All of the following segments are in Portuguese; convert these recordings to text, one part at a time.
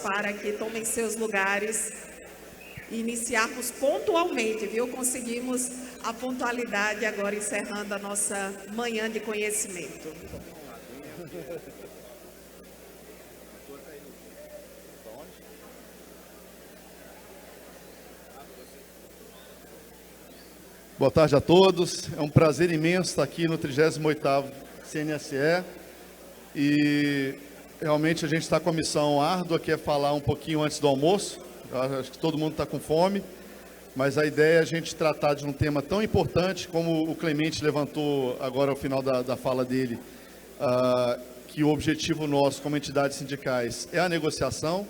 para que tomem seus lugares e iniciarmos pontualmente, viu? Conseguimos a pontualidade agora, encerrando a nossa manhã de conhecimento. Boa tarde a todos. É um prazer imenso estar aqui no 38º CNSE e realmente a gente está com a missão árdua, que é falar um pouquinho antes do almoço. Eu acho que todo mundo está com fome, mas a ideia é a gente tratar de um tema tão importante, como o Clemente levantou agora ao final da fala dele, que o objetivo nosso como entidades sindicais é a negociação,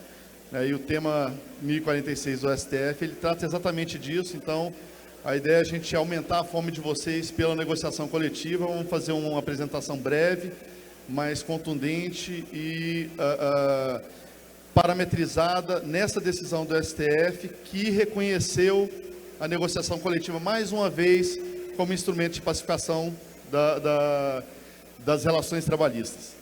né, e o tema 1046 do STF, ele trata exatamente disso. Então, a ideia é a gente aumentar a fome de vocês pela negociação coletiva. Vamos fazer uma apresentação breve, mas contundente e parametrizada nessa decisão do STF, que reconheceu a negociação coletiva mais uma vez como instrumento de pacificação das relações trabalhistas.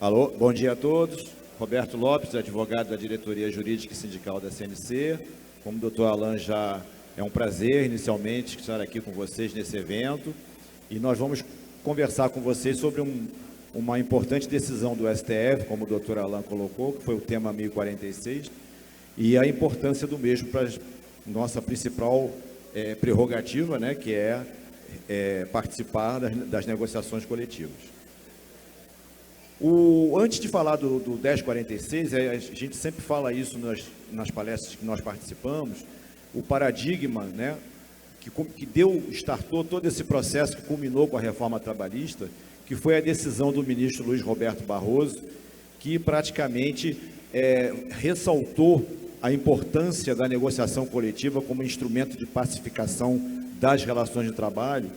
Alô, bom dia a todos. Roberto Lopes, advogado da Diretoria Jurídica e Sindical da CNC. Como o doutor Alan já é um prazer, inicialmente, estar aqui com vocês nesse evento. E nós vamos conversar com vocês sobre uma importante decisão do STF, como o doutor Alan colocou, que foi o tema 1046, e a importância do mesmo para a nossa principal prerrogativa, né, que é participar das negociações coletivas. Antes de falar do 1046, a gente sempre fala isso nas palestras que nós participamos, o paradigma, né, que startou todo esse processo que culminou com a reforma trabalhista, que foi a decisão do ministro Luiz Roberto Barroso, que praticamente ressaltou a importância da negociação coletiva como instrumento de pacificação das relações de trabalho.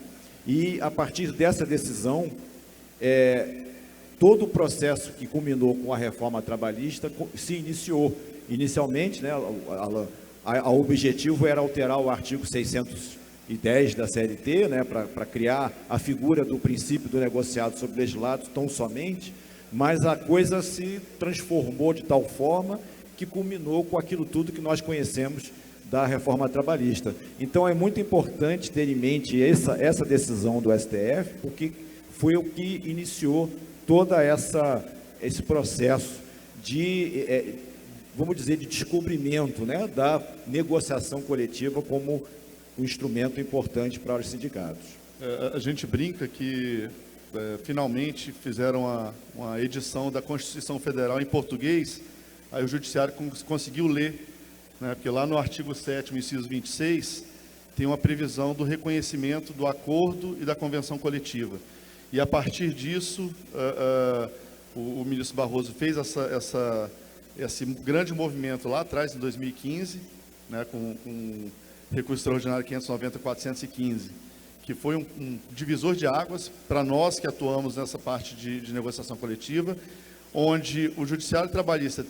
E, a partir dessa decisão, todo o processo que culminou com a reforma trabalhista se iniciou. Inicialmente, né, o objetivo era alterar o artigo 610 da CLT, né, para criar a figura do princípio do negociado sobre legislado tão somente, mas a coisa se transformou de tal forma que culminou com aquilo tudo que nós conhecemos da reforma trabalhista. Então, é muito importante ter em mente essa decisão do STF, porque foi o que iniciou todo esse processo de, vamos dizer, de descobrimento, né, da negociação coletiva como um instrumento importante para os sindicatos. A gente brinca que finalmente fizeram uma edição da Constituição Federal em português, aí o Judiciário conseguiu ler, né, porque lá no artigo 7º, inciso 26, tem uma previsão do reconhecimento do acordo e da convenção coletiva. E, a partir disso, o ministro Barroso fez esse grande movimento lá atrás, em 2015, né, com recurso extraordinário 590-415, que foi um divisor de águas para nós que atuamos nessa parte de negociação coletiva, onde o Judiciário Trabalhista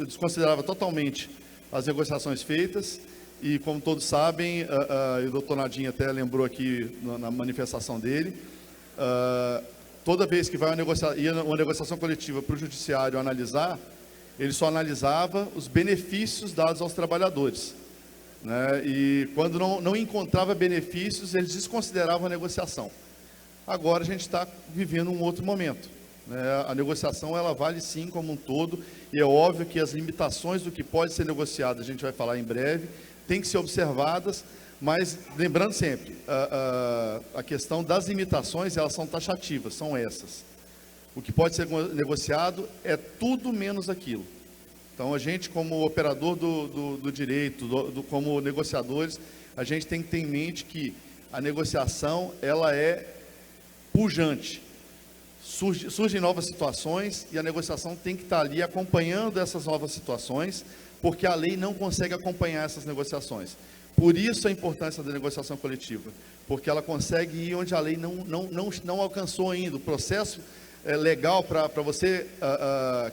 desconsiderava totalmente as negociações feitas, e, como todos sabem, e o doutor Nadinho até lembrou aqui na manifestação dele, toda vez que ia uma negociação coletiva para o judiciário analisar, ele só analisava os benefícios dados aos trabalhadores, né? E quando não encontrava benefícios, eles desconsideravam a negociação. Agora a gente está vivendo um outro momento, né? A negociação, ela vale sim como um todo, e é óbvio que as limitações do que pode ser negociado, a gente vai falar em breve, tem que ser observadas. Mas, lembrando sempre, a questão das limitações, elas são taxativas, são essas. O que pode ser negociado é tudo menos aquilo. Então, a gente, como operador do direito, como negociadores, a gente tem que ter em mente que a negociação, ela é pujante. Surgem novas situações e a negociação tem que estar ali acompanhando essas novas situações, porque a lei não consegue acompanhar essas negociações. Por isso a importância da negociação coletiva, porque ela consegue ir onde a lei não alcançou ainda. O processo legal para você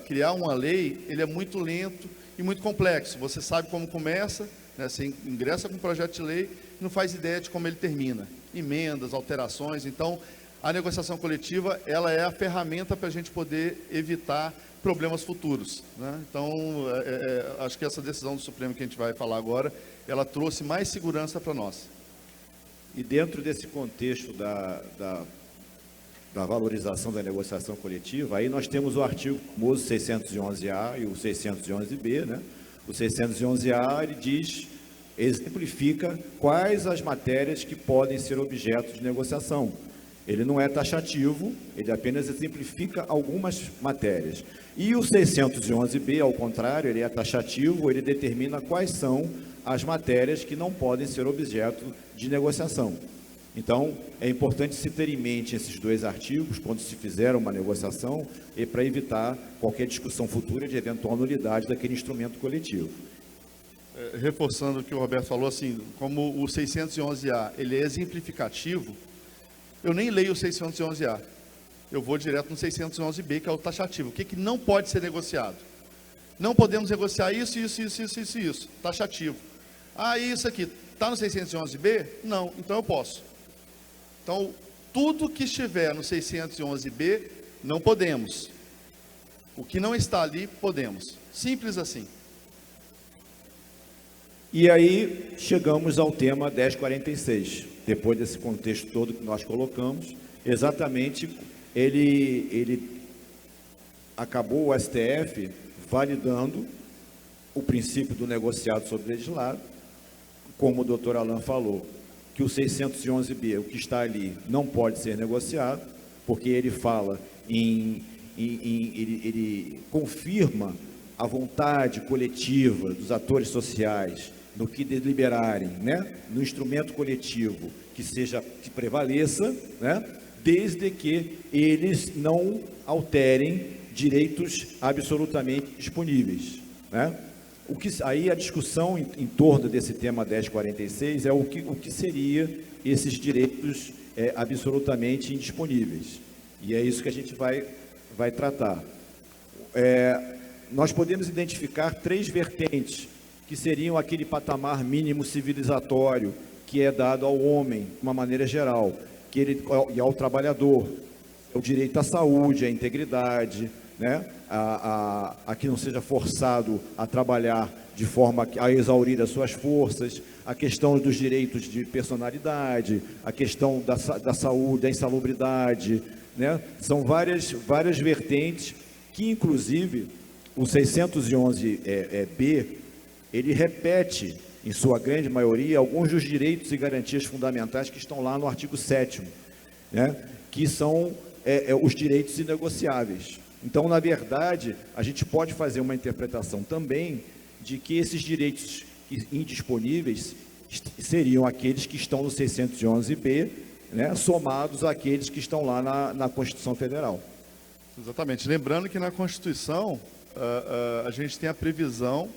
criar uma lei, ele é muito lento e muito complexo. Você sabe como começa, né? Você ingressa com um projeto de lei e não faz ideia de como ele termina. Emendas, alterações. Então, a negociação coletiva, ela é a ferramenta para a gente poder evitar problemas futuros, né? Então, acho que essa decisão do Supremo que a gente vai falar agora, ela trouxe mais segurança para nós. E dentro desse contexto da valorização da negociação coletiva, aí nós temos o artigo famoso 611-A e o 611-B, né? O 611-A, ele diz, exemplifica quais as matérias que podem ser objeto de negociação. Ele não é taxativo, ele apenas exemplifica algumas matérias. E o 611-B, ao contrário, ele é taxativo, ele determina quais são as matérias que não podem ser objeto de negociação. Então, é importante se ter em mente esses dois artigos quando se fizer uma negociação e para evitar qualquer discussão futura de eventual nulidade daquele instrumento coletivo. Reforçando o que o Roberto falou, assim, como o 611-A, ele é exemplificativo, eu nem leio o 611-A, eu vou direto no 611-B, que é o taxativo. O que não pode ser negociado? Não podemos negociar isso, taxativo. Ah, isso aqui, está no 611-B? Não, então eu posso. Então, tudo que estiver no 611-B, não podemos. O que não está ali, podemos. Simples assim. E aí, chegamos ao tema 1046. Depois desse contexto todo que nós colocamos, exatamente, ele acabou o STF validando o princípio do negociado sobre legislado, como o doutor Alain falou, que o 611-B, o que está ali, não pode ser negociado, porque ele fala ele confirma a vontade coletiva dos atores sociais no que deliberarem, né, no instrumento coletivo que prevaleça, né, desde que eles não alterem direitos absolutamente disponíveis, né? Aí a discussão em torno desse tema 1046 é o que seria esses direitos absolutamente indisponíveis. E é isso que a gente vai tratar. Nós podemos identificar 3 vertentes, que seriam aquele patamar mínimo civilizatório que é dado ao homem, de uma maneira geral, e ao trabalhador, o direito à saúde, à integridade, né? a que não seja forçado a trabalhar de forma a exaurir as suas forças, a questão dos direitos de personalidade, a questão da saúde, da insalubridade, né? São várias vertentes que, inclusive, o 611-B, ele repete, em sua grande maioria, alguns dos direitos e garantias fundamentais que estão lá no artigo 7º, né? Que são os direitos inegociáveis. Então, na verdade, a gente pode fazer uma interpretação também de que esses direitos indisponíveis seriam aqueles que estão no 611-B, né, somados àqueles que estão lá na Constituição Federal. Exatamente. Lembrando que na Constituição, a gente tem a previsão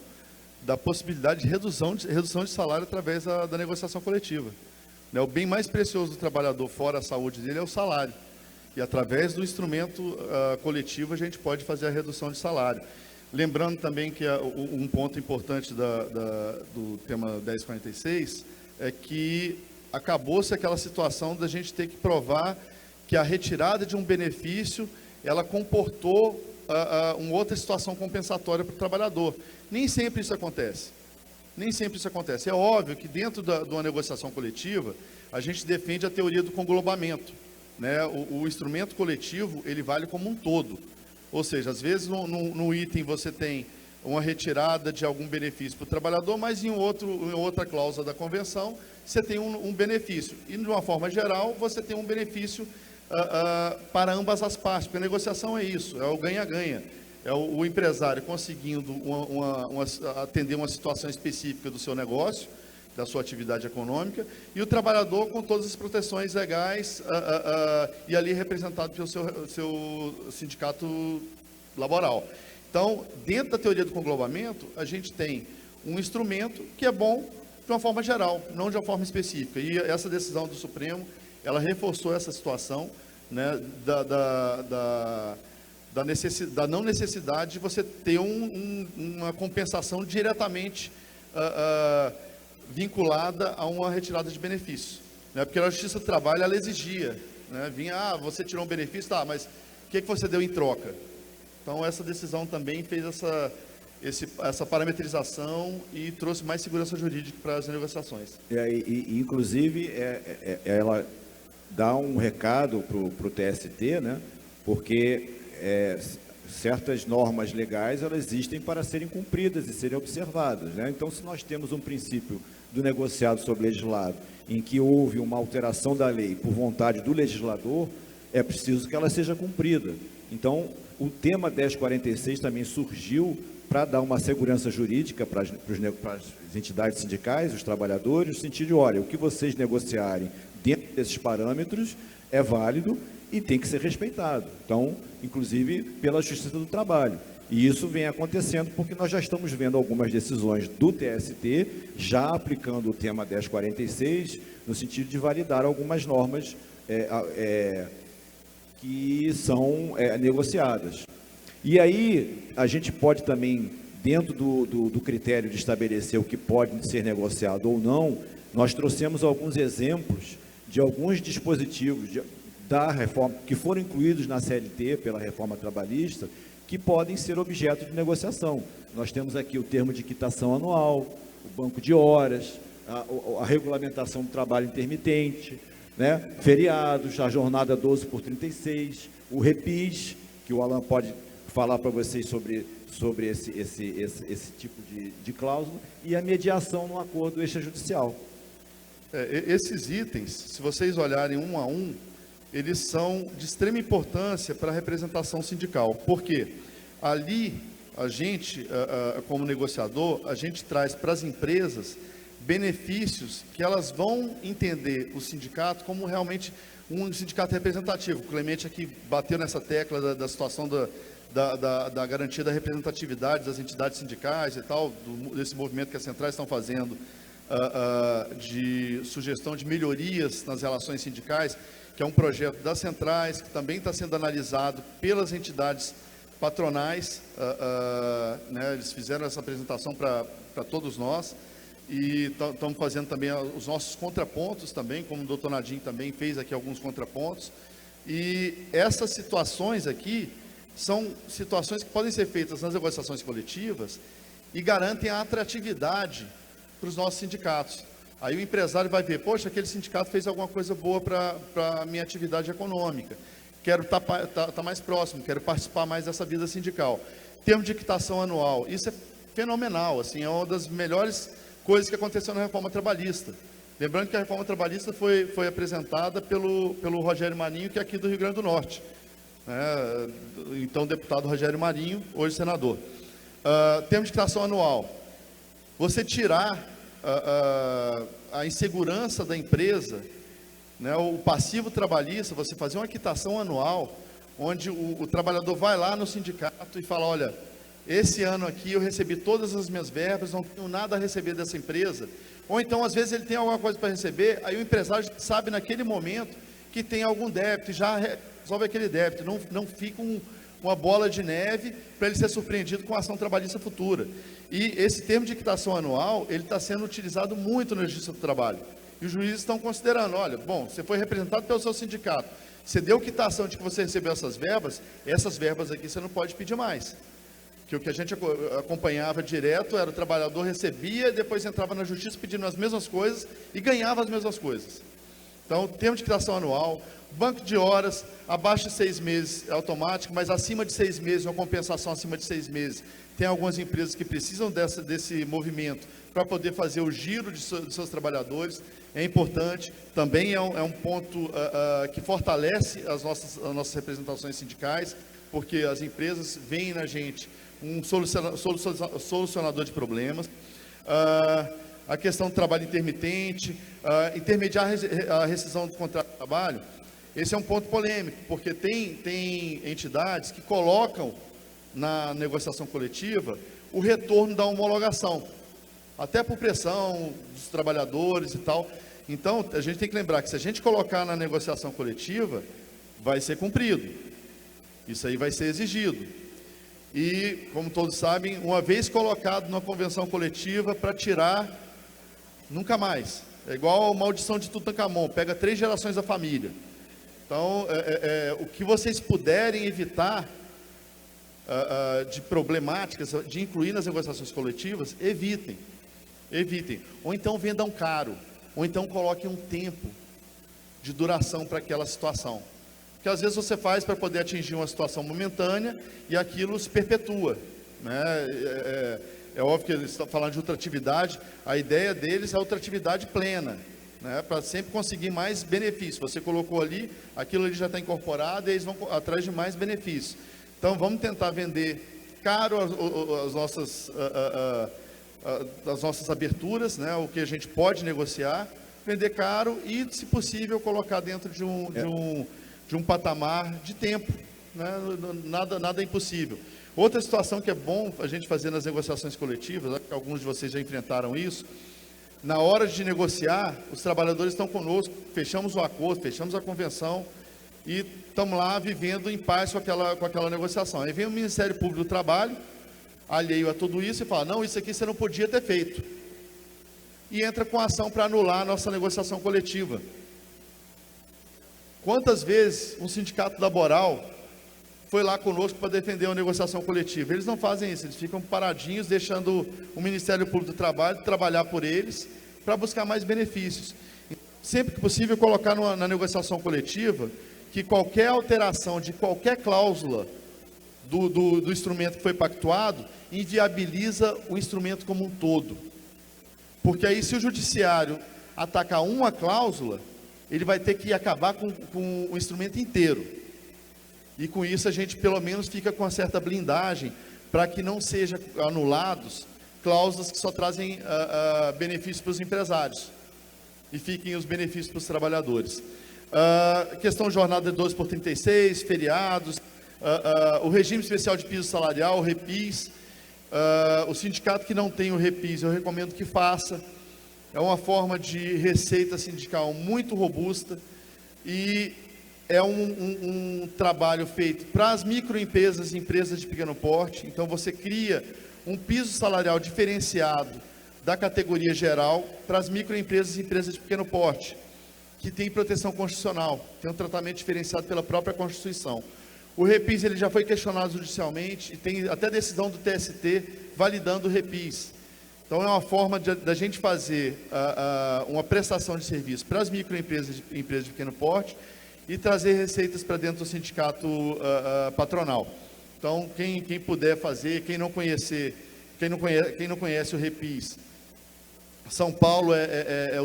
da possibilidade de redução de salário através da negociação coletiva. Né, o bem mais precioso do trabalhador, fora a saúde dele, é o salário. E através do instrumento coletivo a gente pode fazer a redução de salário. Lembrando também que um ponto importante do tema 1046 é que acabou-se aquela situação da gente ter que provar que a retirada de um benefício, ela comportou uma outra situação compensatória para o trabalhador. Nem sempre isso acontece. Nem sempre isso acontece. É óbvio que dentro de uma negociação coletiva, a gente defende a teoria do conglobamento. Né? O instrumento coletivo, ele vale como um todo. Ou seja, às vezes no item você tem uma retirada de algum benefício para o trabalhador, mas em outra cláusula da convenção você tem um benefício. E de uma forma geral, você tem um benefício para ambas as partes, porque a negociação é isso, é o ganha-ganha. É o empresário conseguindo atender uma situação específica do seu negócio, da sua atividade econômica, e o trabalhador com todas as proteções legais e ali representado pelo seu sindicato laboral. Então, dentro da teoria do conglobamento, a gente tem um instrumento que é bom de uma forma geral, não de uma forma específica. E essa decisão do Supremo, ela reforçou essa situação, né, da não necessidade de você ter uma compensação diretamente vinculada a uma retirada de benefícios, né? Porque a Justiça do Trabalho, ela exigia, né? Vinha, você tirou um benefício, tá, mas o que você deu em troca? Então, essa decisão também fez essa parametrização e trouxe mais segurança jurídica para as negociações. Inclusive, ela dá um recado para o TST, né? Porque certas normas legais, elas existem para serem cumpridas e serem observadas, né? Então, se nós temos um princípio do negociado sobre legislado, em que houve uma alteração da lei por vontade do legislador, é preciso que ela seja cumprida. Então, o tema 1046 também surgiu para dar uma segurança jurídica para as entidades sindicais, os trabalhadores, no sentido de, olha, o que vocês negociarem dentro desses parâmetros é válido e tem que ser respeitado. Então, inclusive, pela Justiça do Trabalho. E isso vem acontecendo porque nós já estamos vendo algumas decisões do TST já aplicando o tema 1046, no sentido de validar algumas normas que são negociadas. E aí, a gente pode também, dentro do critério de estabelecer o que pode ser negociado ou não, nós trouxemos alguns exemplos de alguns dispositivos da reforma, que foram incluídos na CLT pela reforma trabalhista, que podem ser objeto de negociação. Nós temos aqui o termo de quitação anual, o banco de horas, a regulamentação do trabalho intermitente, né? Feriados, a jornada 12/36, o REPIS, que o Alan pode falar para vocês sobre esse tipo de cláusula, e a mediação no acordo extrajudicial. Esses itens, se vocês olharem um a um, eles são de extrema importância para a representação sindical. Por quê? Ali, a gente, como negociador, a gente traz para as empresas benefícios que elas vão entender o sindicato como realmente um sindicato representativo. O Clemente aqui bateu nessa tecla da situação da garantia da representatividade das entidades sindicais e tal, desse movimento que as centrais estão fazendo de sugestão de melhorias nas relações sindicais, que é um projeto das centrais, que também está sendo analisado pelas entidades patronais, né? Eles fizeram essa apresentação para todos nós, e estamos fazendo também os nossos contrapontos também, como o doutor Nadim também fez aqui alguns contrapontos, e essas situações aqui são situações que podem ser feitas nas negociações coletivas e garantem a atratividade para os nossos sindicatos. Aí o empresário vai ver, poxa, aquele sindicato fez alguma coisa boa para a minha atividade econômica, quero estar mais próximo, quero participar mais dessa vida sindical. Termo de quitação anual, isso é fenomenal, assim, é uma das melhores coisas que aconteceu na reforma trabalhista. Lembrando que a reforma trabalhista foi apresentada pelo Rogério Marinho, que é aqui do Rio Grande do Norte. Então, deputado Rogério Marinho, hoje senador. Termo de quitação anual. Você tirar a insegurança da empresa, né, o passivo trabalhista, você fazer uma quitação anual, onde o trabalhador vai lá no sindicato e fala, olha, esse ano aqui eu recebi todas as minhas verbas, não tenho nada a receber dessa empresa. Ou então, às vezes, ele tem alguma coisa para receber, aí o empresário sabe naquele momento que tem algum débito, e já resolve aquele débito, não fica uma bola de neve para ele ser surpreendido com a ação trabalhista futura. E esse termo de quitação anual, ele está sendo utilizado muito na Justiça do Trabalho. E os juízes estão considerando, olha, bom, você foi representado pelo seu sindicato, você deu quitação de que você recebeu essas verbas aqui você não pode pedir mais. Que o que a gente acompanhava direto era o trabalhador recebia e depois entrava na justiça pedindo as mesmas coisas e ganhava as mesmas coisas. Então, termo de quitação anual, banco de horas, abaixo de 6 meses é automático, mas acima de 6 meses, uma compensação acima de 6 meses. Tem algumas empresas que precisam desse movimento para poder fazer o giro de seus trabalhadores. É importante, também é um ponto que fortalece as nossas representações sindicais, porque as empresas veem na gente um solucionador de problemas. A questão do trabalho intermitente, intermediar a rescisão do contrato de trabalho, esse é um ponto polêmico, porque tem entidades que colocam na negociação coletiva o retorno da homologação, até por pressão dos trabalhadores e tal. Então, a gente tem que lembrar que se a gente colocar na negociação coletiva, vai ser cumprido. Isso aí vai ser exigido. E, como todos sabem, uma vez colocado numa convenção coletiva, para tirar, nunca mais. É igual a maldição de Tutankhamon, pega 3 gerações da família. Então, o que vocês puderem evitar de problemáticas, de incluir nas negociações coletivas, evitem. Ou então vendam caro, ou então coloquem um tempo de duração para aquela situação. Porque às vezes você faz para poder atingir uma situação momentânea e aquilo se perpetua, né? É óbvio que eles estão falando de ultratividade, a ideia deles é a ultratividade plena, né? Para sempre conseguir mais benefícios. Você colocou ali, aquilo ali já está incorporado e eles vão atrás de mais benefícios. Então vamos tentar vender caro as nossas aberturas, né? O que a gente pode negociar, vender caro e, se possível, colocar dentro de um patamar de tempo, né? Nada é impossível. Outra situação que é bom a gente fazer nas negociações coletivas, que alguns de vocês já enfrentaram isso, na hora de negociar, os trabalhadores estão conosco, fechamos o acordo, fechamos a convenção e estamos lá vivendo em paz com aquela negociação. Aí vem o Ministério Público do Trabalho, alheio a tudo isso, e fala, não, isso aqui você não podia ter feito. E entra com ação para anular a nossa negociação coletiva. Quantas vezes um sindicato laboral foi lá conosco para defender uma negociação coletiva? Eles não fazem isso, eles ficam paradinhos, deixando o Ministério Público do Trabalho trabalhar por eles, para buscar mais benefícios. Sempre que possível, colocar na negociação coletiva que qualquer alteração de qualquer cláusula do instrumento que foi pactuado inviabiliza o instrumento como um todo. Porque aí, se o judiciário atacar uma cláusula, ele vai ter que acabar com o instrumento inteiro. E com isso a gente pelo menos fica com uma certa blindagem para que não sejam anulados cláusulas que só trazem benefícios para os empresários e fiquem os benefícios para os trabalhadores. Questão de jornada de 12 por 36, feriados, o regime especial de piso salarial, o REPIS, o sindicato que não tem o REPIS, eu recomendo que faça. É uma forma de receita sindical muito robusta e é um trabalho feito para as microempresas e empresas de pequeno porte. Então você cria um piso salarial diferenciado da categoria geral para as microempresas e empresas de pequeno porte, que tem proteção constitucional, tem um tratamento diferenciado pela própria Constituição. O REPIS ele já foi questionado judicialmente e tem até decisão do TST validando o REPIS. Então é uma forma da gente fazer uma prestação de serviço para as microempresas e empresas de pequeno porte e trazer receitas para dentro do sindicato patronal. Então quem puder fazer, quem não conhece o REPIS, São Paulo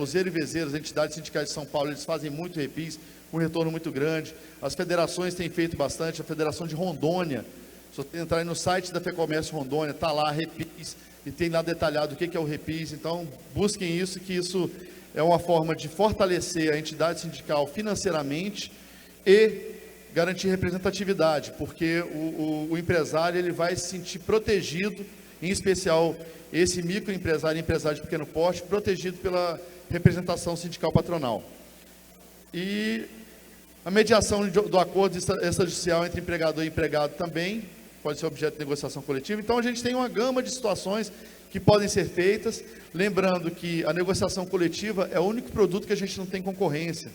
os ERVZeiros, as entidades sindicais de São Paulo, eles fazem muito REPIS, um retorno muito grande. As federações têm feito bastante. A Federação de Rondônia, se você entrar aí no site da FEComércio Rondônia, está lá REPIS, e tem lá detalhado o que é o REPIS. Então, busquem isso, que isso é uma forma de fortalecer a entidade sindical financeiramente e garantir representatividade, porque o empresário ele vai se sentir protegido, em especial esse microempresário e empresário de pequeno porte, protegido pela representação sindical patronal. E a mediação do acordo extrajudicial entre empregador e empregado também pode ser objeto de negociação coletiva. Então a gente tem uma gama de situações que podem ser feitas, lembrando que a negociação coletiva é o único produto que a gente não tem concorrência.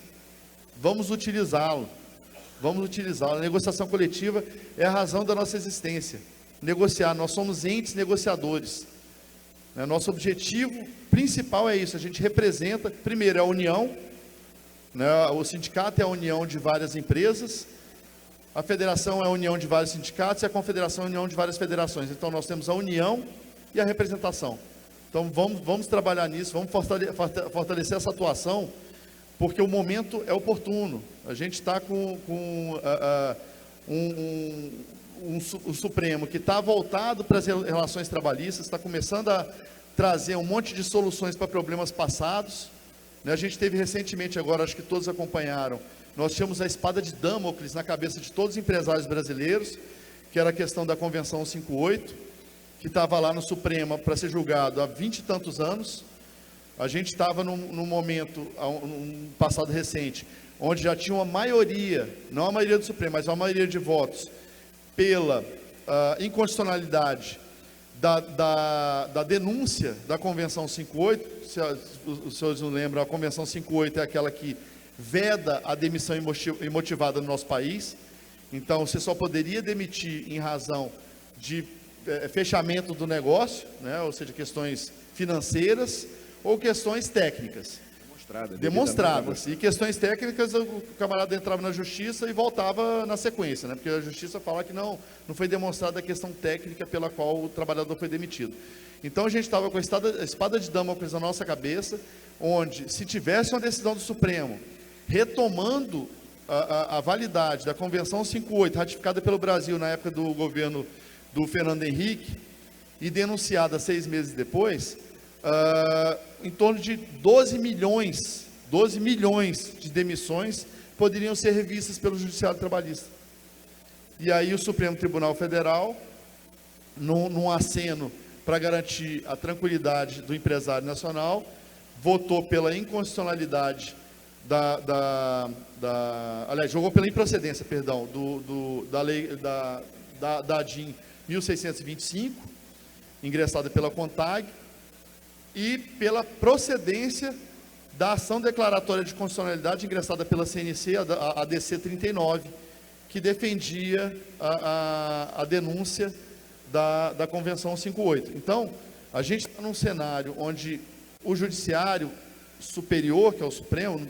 Vamos utilizá-lo. A negociação coletiva é a razão da nossa existência. Negociar, nós somos entes negociadores. Nosso objetivo principal é isso, a gente representa, primeiro, a união, o sindicato é a união de várias empresas, a federação é a união de vários sindicatos e a confederação é a união de várias federações. Então nós temos a união e a representação. Então vamos trabalhar nisso, vamos fortalecer essa atuação, porque o momento é oportuno. A gente está com o Supremo que está voltado para as relações trabalhistas, está começando a trazer um monte de soluções para problemas passados. A gente teve recentemente, agora acho que todos acompanharam, nós tínhamos a espada de Damocles na cabeça de todos os empresários brasileiros, que era a questão da Convenção 58, que estava lá no Supremo para ser julgado há 20 e tantos anos. A gente estava num momento, num passado recente, onde já tinha uma maioria, não a maioria do Supremo, mas uma maioria de votos, pela inconstitucionalidade da denúncia da Convenção 58. Se os senhores não lembram, a Convenção 58 é aquela que veda a demissão imotivada no nosso país. Então, você só poderia demitir em razão de fechamento do negócio, né? Ou seja, questões financeiras ou questões técnicas. Demonstradas. E questões técnicas, o camarada entrava na justiça e voltava na sequência, né? Porque a justiça fala que não foi demonstrada a questão técnica pela qual o trabalhador foi demitido. Então a gente estava com a espada de Damocles na nossa cabeça, onde se tivesse uma decisão do Supremo retomando a validade da Convenção 58, ratificada pelo Brasil na época do governo do Fernando Henrique e denunciada 6 meses depois, em torno de 12 milhões de demissões poderiam ser revistas pelo Judiciário Trabalhista. E aí o Supremo Tribunal Federal, num aceno para garantir a tranquilidade do empresário nacional, votou pela inconstitucionalidade aliás, jogou pela improcedência, perdão, da lei da ADIM 1625, ingressada pela CONTAG, e pela procedência da ação declaratória de constitucionalidade ingressada pela CNC, a DC 39, que defendia a denúncia da Convenção 58. Então, a gente está num cenário onde o Judiciário Superior, que é o Supremo,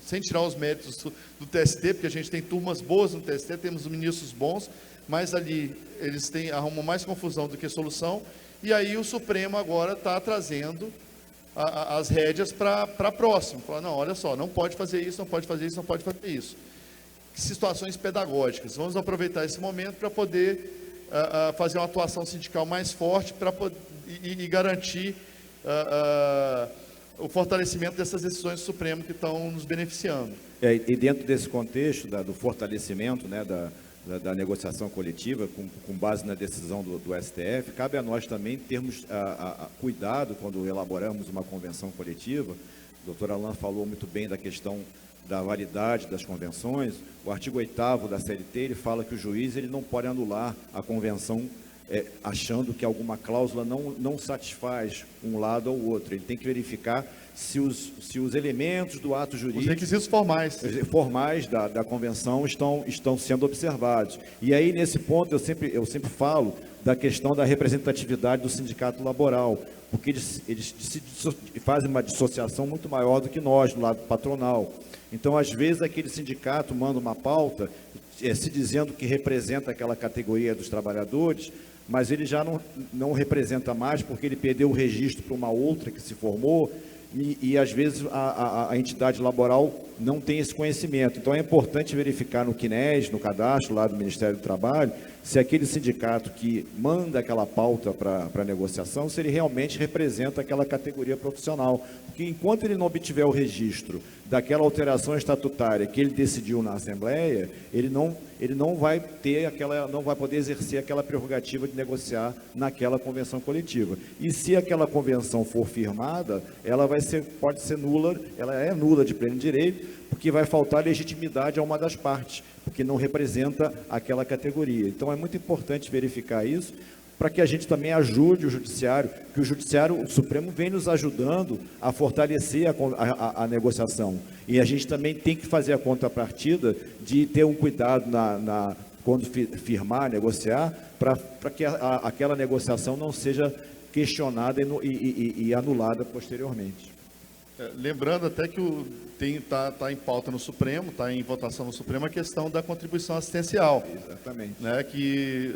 sem tirar os méritos do TST, porque a gente tem turmas boas no TST, temos ministros bons, mas ali eles arrumam mais confusão do que solução, e aí o Supremo agora está trazendo as rédeas para próximo. Fala, não, olha só, não pode fazer isso, não pode fazer isso, não pode fazer isso. Situações pedagógicas. Vamos aproveitar esse momento para poder fazer uma atuação sindical mais forte e garantir o fortalecimento dessas decisões do Supremo que estão nos beneficiando. E dentro desse contexto do fortalecimento, né, da negociação coletiva, com base na decisão do STF, cabe a nós também termos cuidado quando elaboramos uma convenção coletiva. O doutor Alain falou muito bem da questão da validade das convenções. O artigo 8º da CLT, ele fala que o juiz ele não pode anular a convenção achando que alguma cláusula não satisfaz um lado ou outro. Ele tem que verificar se os elementos do ato jurídico... Os requisitos formais da convenção estão sendo observados. E aí, nesse ponto, eu sempre falo da questão da representatividade do sindicato laboral, porque eles fazem uma dissociação muito maior do que nós, do lado patronal. Então, às vezes, aquele sindicato manda uma pauta se dizendo que representa aquela categoria dos trabalhadores, mas ele já não representa mais porque ele perdeu o registro para uma outra que se formou e às vezes a entidade laboral não tem esse conhecimento. Então é importante verificar no CNES, no cadastro lá do Ministério do Trabalho, se aquele sindicato que manda aquela pauta para a negociação, se ele realmente representa aquela categoria profissional. Porque enquanto ele não obtiver o registro daquela alteração estatutária que ele decidiu na Assembleia, ele não vai poder exercer aquela prerrogativa de negociar naquela convenção coletiva. E se aquela convenção for firmada, ela pode ser nula, ela é nula de pleno direito, porque vai faltar legitimidade a uma das partes, porque não representa aquela categoria. Então é muito importante verificar isso, para que a gente também ajude o Judiciário, que o Supremo vem nos ajudando a fortalecer a negociação. E a gente também tem que fazer a contrapartida de ter um cuidado quando firmar, negociar, para que aquela negociação não seja questionada e anulada posteriormente. Lembrando até que está em pauta no Supremo, está em votação no Supremo a questão da contribuição assistencial. Exatamente. Né, que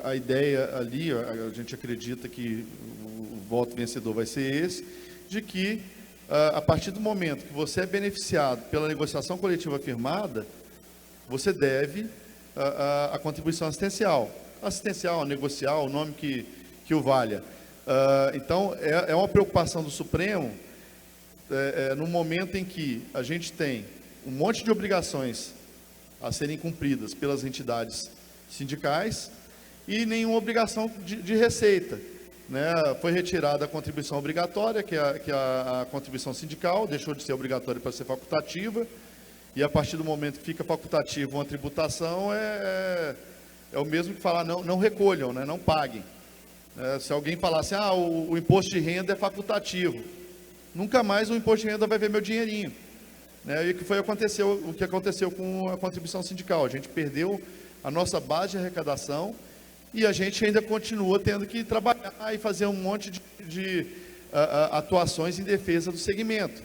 a ideia ali, a gente acredita que o voto vencedor vai ser esse, de que a partir do momento que você é beneficiado pela negociação coletiva firmada, você deve a contribuição assistencial. Assistencial, negocial, o nome que o valha. Então, é uma preocupação do Supremo, no momento em que a gente tem um monte de obrigações a serem cumpridas pelas entidades sindicais e nenhuma obrigação de receita. Né? Foi retirada a contribuição obrigatória, que é a contribuição sindical, deixou de ser obrigatória para ser facultativa, e a partir do momento que fica facultativa uma tributação, é o mesmo que falar não recolham, né? Não paguem. Se alguém falar assim, o imposto de renda é facultativo, nunca mais o imposto de renda vai ver meu dinheirinho. né? E o que aconteceu com a contribuição sindical? A gente perdeu a nossa base de arrecadação e a gente ainda continua tendo que trabalhar e fazer um monte de atuações em defesa do segmento,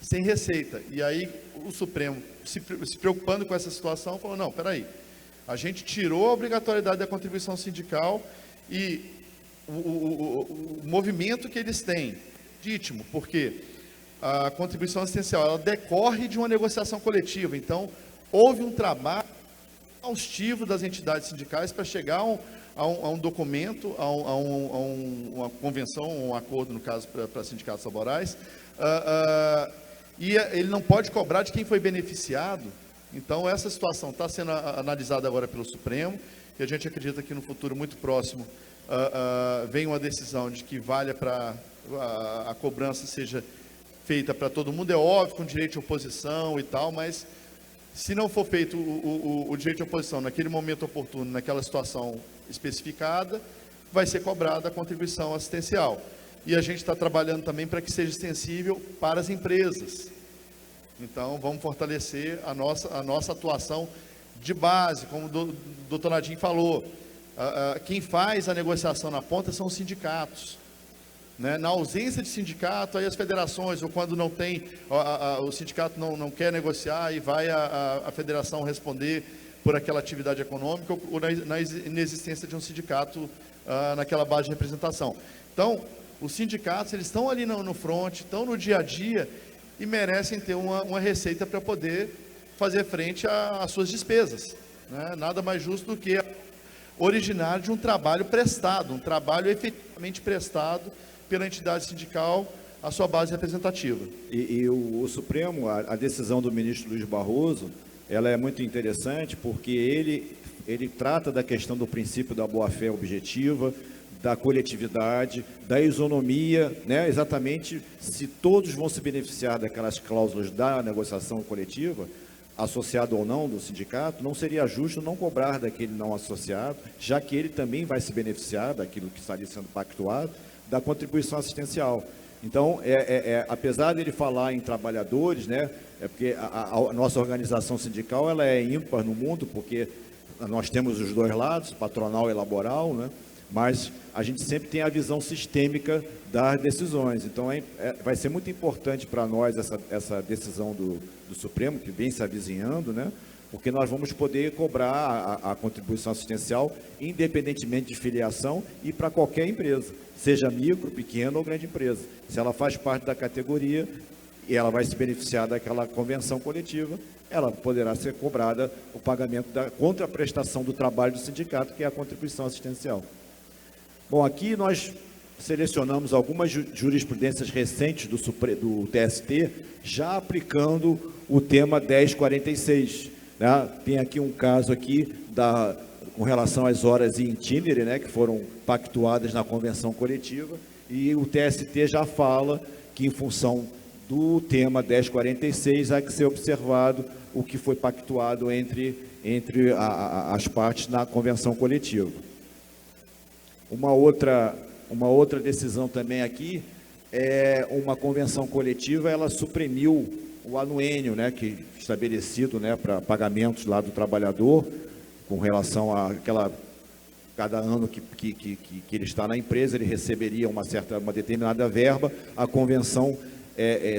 sem receita. E aí o Supremo, se preocupando com essa situação, falou, não, peraí, a gente tirou a obrigatoriedade da contribuição sindical e o movimento que eles têm, legítimo, porque a contribuição assistencial, ela decorre de uma negociação coletiva. Então, houve um trabalho exaustivo das entidades sindicais para chegar a um documento, uma convenção, um acordo, no caso, para sindicatos laborais, e ele não pode cobrar de quem foi beneficiado. Então, essa situação está sendo analisada agora pelo Supremo, e a gente acredita que no futuro muito próximo venha uma decisão de que valha para a cobrança seja feita para todo mundo. É óbvio, com direito de oposição e tal, mas se não for feito o direito de oposição naquele momento oportuno, naquela situação especificada, vai ser cobrada a contribuição assistencial. E a gente está trabalhando também para que seja extensível para as empresas. Então, vamos fortalecer a nossa atuação de base, como o doutor Nadim falou. Quem faz a negociação na ponta são os sindicatos. Né? Na ausência de sindicato, aí as federações, ou quando não tem, o sindicato não quer negociar, e vai a federação responder por aquela atividade econômica, ou na inexistência de um sindicato naquela base de representação. Então, os sindicatos, eles estão ali no front, estão no dia a dia, e merecem ter uma receita para poder fazer frente às suas despesas. Né? Nada mais justo do que originar de um trabalho prestado, um trabalho efetivamente prestado pela entidade sindical à sua base representativa. E o Supremo, a decisão do ministro Luiz Barroso, ela é muito interessante porque ele trata da questão do princípio da boa-fé objetiva, da coletividade, da isonomia, né? Exatamente se todos vão se beneficiar daquelas cláusulas da negociação coletiva, associado ou não do sindicato, não seria justo não cobrar daquele não associado, já que ele também vai se beneficiar daquilo que está ali sendo pactuado, da contribuição assistencial. Então, apesar dele falar em trabalhadores, né, porque a nossa organização sindical ela é ímpar no mundo, porque nós temos os dois lados, patronal e laboral, né, mas a gente sempre tem a visão sistêmica das decisões. Então, vai ser muito importante para nós essa decisão do Supremo, que vem se avizinhando, né, porque nós vamos poder cobrar a contribuição assistencial independentemente de filiação e para qualquer empresa, seja micro, pequena ou grande empresa. Se ela faz parte da categoria e ela vai se beneficiar daquela convenção coletiva, ela poderá ser cobrada o pagamento da contraprestação do trabalho do sindicato, que é a contribuição assistencial. Bom, aqui nós selecionamos algumas jurisprudências recentes do TST, já aplicando o tema 1046. Né? Tem aqui um caso aqui com relação às horas in itinere, né, que foram pactuadas na convenção coletiva, e o TST já fala que, em função do tema 1046, há que ser observado o que foi pactuado entre as partes na convenção coletiva. Uma outra decisão também aqui é uma convenção coletiva, ela suprimiu o anuênio, né, que estabelecido, né, para pagamentos lá do trabalhador, com relação cada ano que ele está na empresa, ele receberia uma determinada verba. A convenção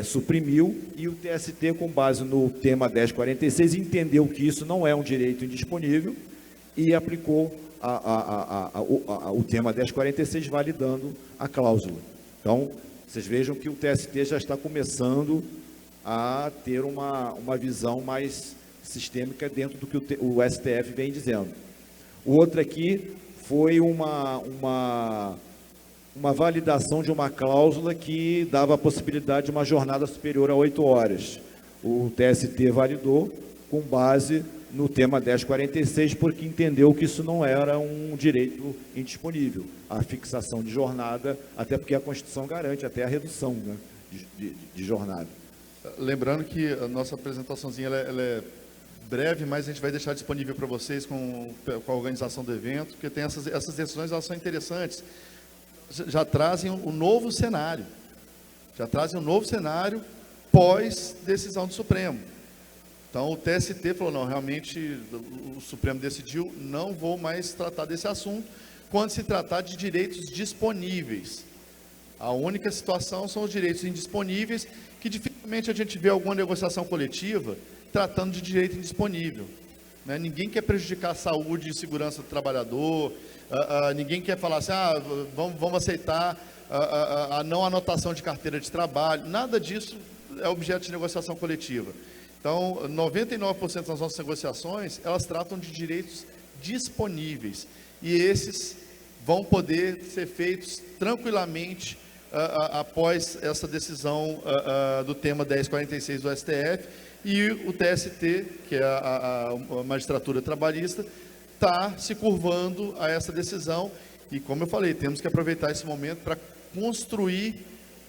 suprimiu, e o TST, com base no tema 1046, entendeu que isso não é um direito indisponível e aplicou o tema 1046, validando a cláusula. Então, vocês vejam que o TST já está começando a ter uma visão mais sistêmica dentro do que o STF vem dizendo. O outro aqui foi uma validação de uma cláusula que dava a possibilidade de uma jornada superior a 8 horas. O TST validou com base no tema 1046, porque entendeu que isso não era um direito indisponível, a fixação de jornada, até porque a Constituição garante até a redução, né, de jornada. Lembrando que a nossa apresentaçãozinha ela é breve, mas a gente vai deixar disponível para vocês com a organização do evento, porque tem essas decisões, elas são interessantes, já trazem um novo cenário, pós decisão do Supremo. Então, o TST falou, não, realmente o Supremo decidiu, não vou mais tratar desse assunto quando se tratar de direitos disponíveis. A única situação são os direitos indisponíveis, que dificilmente a gente vê alguma negociação coletiva tratando de direito indisponível. Né? Ninguém quer prejudicar a saúde e segurança do trabalhador, ninguém quer falar assim, vamos aceitar a não anotação de carteira de trabalho, nada disso é objeto de negociação coletiva. Então, 99% das nossas negociações, elas tratam de direitos disponíveis, e esses vão poder ser feitos tranquilamente após essa decisão do tema 1046 do STF, e o TST, que é a magistratura trabalhista, está se curvando a essa decisão, e como eu falei, temos que aproveitar esse momento para construir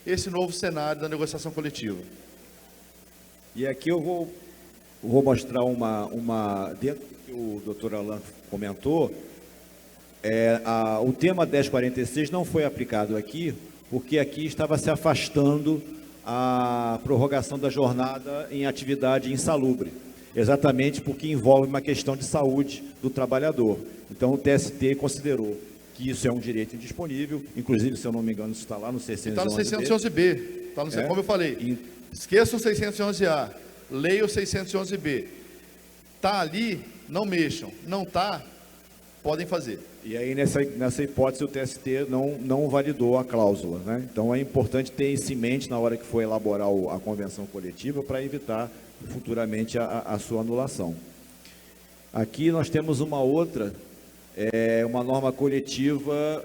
esse novo cenário da negociação coletiva. E aqui eu vou mostrar dentro do que o doutor Alain comentou, o tema 1046 não foi aplicado aqui, porque aqui estava se afastando a prorrogação da jornada em atividade insalubre, exatamente porque envolve uma questão de saúde do trabalhador. Então o TST considerou que isso é um direito indisponível, inclusive, se eu não me engano, isso está lá no 611B. Está no 611B, como eu falei. Esqueça o 611A, leia o 611B. Está ali, não mexam. Não está, podem fazer. E aí, nessa hipótese, o TST não validou a cláusula, né? Então, é importante ter isso em mente na hora que for elaborar a convenção coletiva para evitar futuramente a sua anulação. Aqui nós temos uma outra, uma norma coletiva,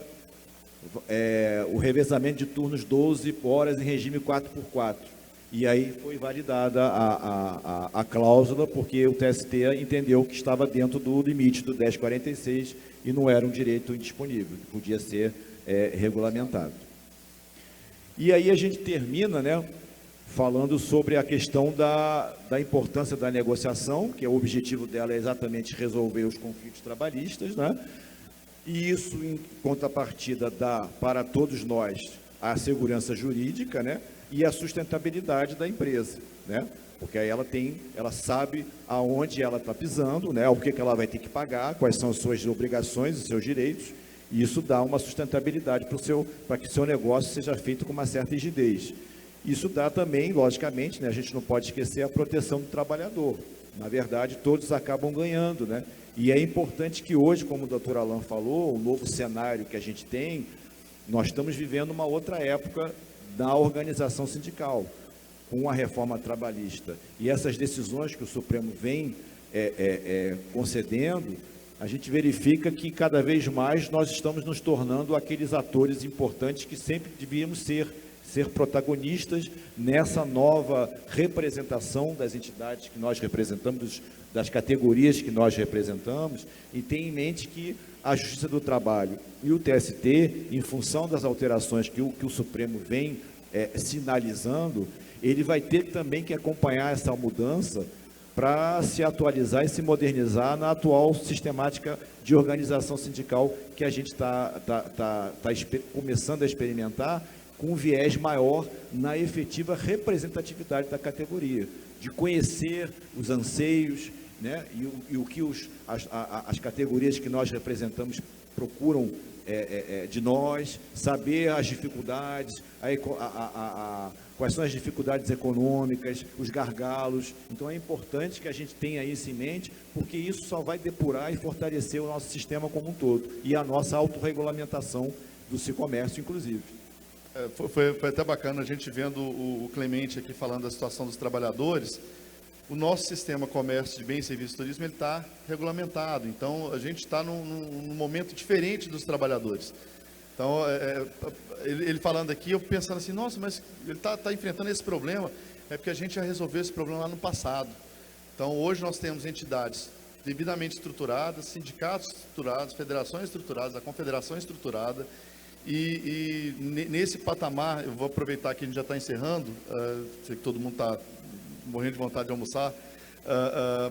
o revezamento de turnos 12 horas em regime 4x4. E aí foi validada a cláusula, porque o TST entendeu que estava dentro do limite do 1046 e não era um direito indisponível, que podia ser regulamentado. E aí a gente termina, né, falando sobre a questão da importância da negociação, que o objetivo dela é exatamente resolver os conflitos trabalhistas, né? E isso, em contrapartida, dá para todos nós a segurança jurídica, né? E a sustentabilidade da empresa, né? Porque aí ela sabe aonde ela está pisando, né? O que ela vai ter que pagar, quais são as suas obrigações e seus direitos, e isso dá uma sustentabilidade para que o seu negócio seja feito com uma certa rigidez. Isso dá também, logicamente, né? A gente não pode esquecer a proteção do trabalhador. Na verdade, todos acabam ganhando, né? E é importante que hoje, como o doutor Alain falou, o novo cenário que a gente tem, nós estamos vivendo uma outra época da organização sindical, com a reforma trabalhista. E essas decisões que o Supremo vem concedendo, a gente verifica que cada vez mais nós estamos nos tornando aqueles atores importantes que sempre devíamos ser protagonistas nessa nova representação das entidades que nós representamos, das categorias que nós representamos, e ter em mente que a Justiça do Trabalho e o TST, em função das alterações que o Supremo vem sinalizando, ele vai ter também que acompanhar essa mudança para se atualizar e se modernizar na atual sistemática de organização sindical que a gente está começando a experimentar, com um viés maior na efetiva representatividade da categoria, de conhecer os anseios, né, e o que as categorias que nós representamos procuram de nós, saber as dificuldades, quais são as dificuldades econômicas, os gargalos. Então é importante que a gente tenha isso em mente, porque isso só vai depurar e fortalecer o nosso sistema como um todo, e a nossa autorregulamentação do Sicomércio, inclusive. Foi até bacana a gente vendo o Clemente aqui falando da situação dos trabalhadores. O nosso sistema comércio de bens, serviços e turismo, ele está regulamentado. Então, a gente está num momento diferente dos trabalhadores. Então, ele falando aqui, eu pensando assim, nossa, mas ele está enfrentando esse problema, é porque a gente já resolveu esse problema lá no passado. Então, hoje nós temos entidades devidamente estruturadas, sindicatos estruturados, federações estruturadas, a confederação estruturada, e nesse patamar, eu vou aproveitar que a gente já está encerrando, sei que todo mundo está morrendo de vontade de almoçar,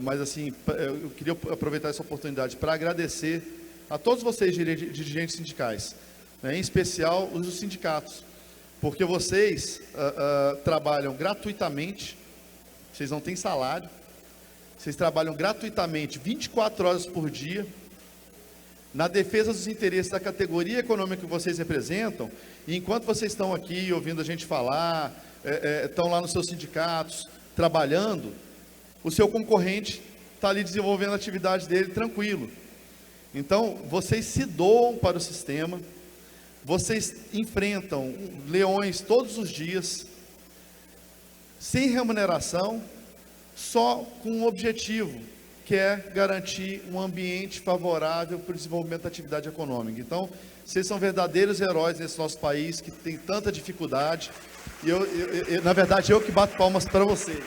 mas assim, eu queria aproveitar essa oportunidade para agradecer a todos vocês, dirigentes sindicais, né, em especial os dos sindicatos, porque vocês trabalham gratuitamente, vocês não têm salário, vocês trabalham gratuitamente 24 horas por dia, na defesa dos interesses da categoria econômica que vocês representam, e enquanto vocês estão aqui ouvindo a gente falar, estão lá nos seus sindicatos, trabalhando, o seu concorrente está ali desenvolvendo a atividade dele tranquilo. Então, vocês se doam para o sistema, vocês enfrentam leões todos os dias, sem remuneração, só com um objetivo, que é garantir um ambiente favorável para o desenvolvimento da atividade econômica. Então, vocês são verdadeiros heróis nesse nosso país, que tem tanta dificuldade, e na verdade, eu que bato palmas para vocês.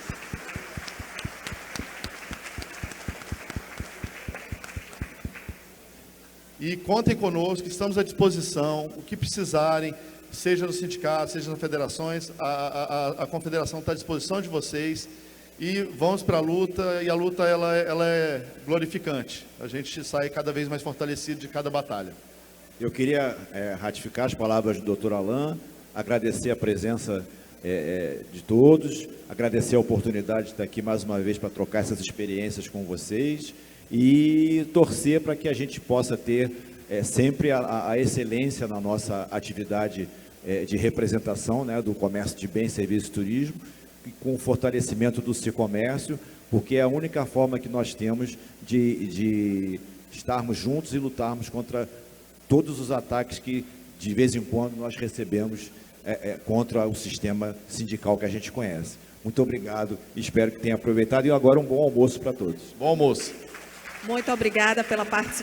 E contem conosco, estamos à disposição, o que precisarem, seja no sindicato, seja nas federações, a confederação está à disposição de vocês, e vamos para a luta, e a luta ela é glorificante, a gente sai cada vez mais fortalecido de cada batalha. Eu queria ratificar as palavras do Dr. Alain, agradecer a presença de todos, agradecer a oportunidade de estar aqui mais uma vez para trocar essas experiências com vocês, e torcer para que a gente possa ter sempre a excelência na nossa atividade de representação, né, do comércio de bens, serviços e turismo, com o fortalecimento do Sicomércio, porque é a única forma que nós temos de estarmos juntos e lutarmos contra todos os ataques que de vez em quando nós recebemos contra o sistema sindical que a gente conhece. Muito obrigado, espero que tenha aproveitado, e agora um bom almoço para todos. Bom almoço. Muito obrigada pela participação.